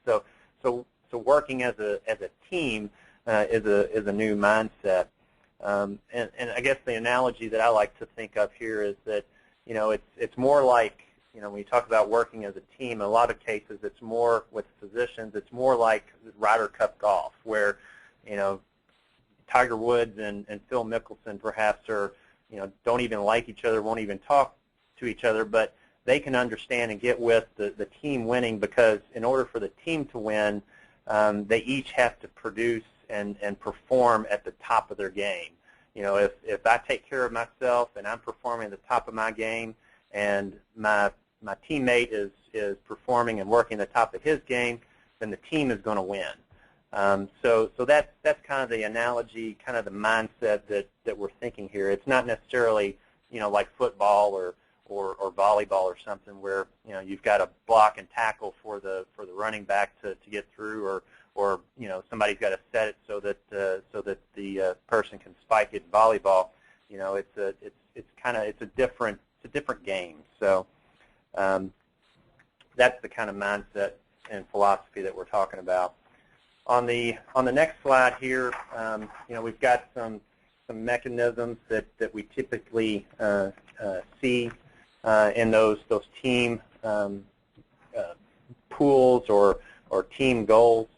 So working as a team is a new mindset. And I guess the analogy that I like to think of here is that, you know, it's more like, you know, when you talk about working as a team, in a lot of cases it's more with physicians, it's more like Ryder Cup golf, where, you know, Tiger Woods and Phil Mickelson perhaps are, you know, don't even like each other, won't even talk to each other, but they can understand and get with the team winning, because in order for the team to win, they each have to produce and perform at the top of their game. You know, if I take care of myself and I'm performing at the top of my game, and my teammate is performing and working at the top of his game, then the team is going to win. So that's kind of the analogy, kind of the mindset that we're thinking here. It's not necessarily, you know, like football or volleyball or something where, you know, you've got to block and tackle for the running back to get through, or you know, somebody's got to set it so that the person can spike it in volleyball. You know, it's a different game. So that's the kind of mindset and philosophy that we're talking about. On the next slide here, you know, we've got some mechanisms that we typically see in those team pools or team goals.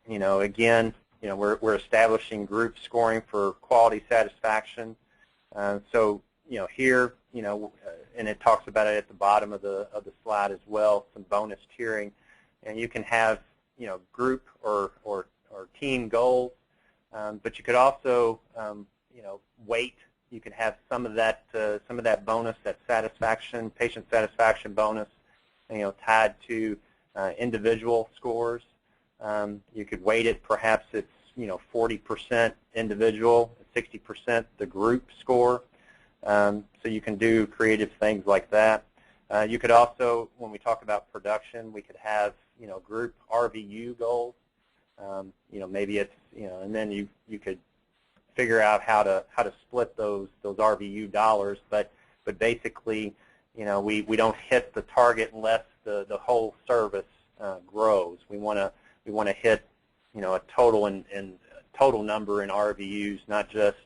You know, again, you know, we're establishing group scoring for quality satisfaction. So, you know, here, you know, and it talks about it at the bottom of the slide as well, some bonus tiering, and you can have, you know, group or team goals, but you could also, you know, weight. You can have some of that bonus, that satisfaction, patient satisfaction bonus, you know, tied to individual scores. You could weight it, perhaps it's, you know, 40% individual, 60% the group score. So you can do creative things like that. You could also, when we talk about production, we could have, you know, group RVU goals. You know, maybe it's, you know, and then you could figure out how to split those RVU dollars, but basically, you know, we don't hit the target unless the whole service grows. We want to hit, you know, a total total number in RVUs, not just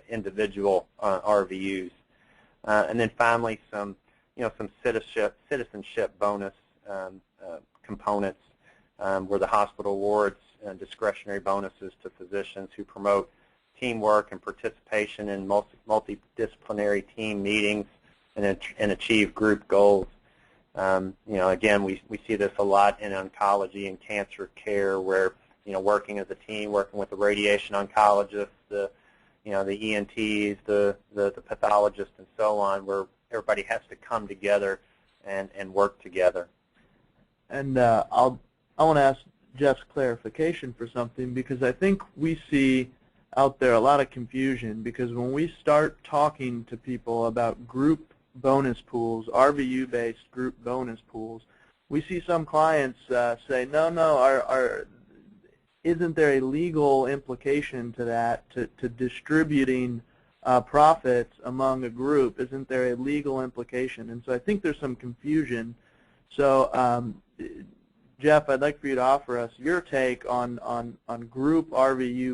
individual RVUs. And then finally, some citizenship bonus components, where the hospital awards discretionary bonuses to physicians who promote teamwork and participation in multidisciplinary team meetings and achieve group goals. You know, again, we see this a lot in oncology and cancer care, where, you know, working as a team, working with the radiation oncologists, the ENTs, the pathologists, and so on, where everybody has to come together and work together. And I want to ask Jeff's clarification for something, because I think we see out there a lot of confusion, because when we start talking to people about group bonus pools, RVU-based group bonus pools, we see some clients say, no, isn't there a legal implication to that, to distributing profits among a group? Isn't there a legal implication? And so I think there's some confusion. So Jeff, I'd like for you to offer us your take on group RVU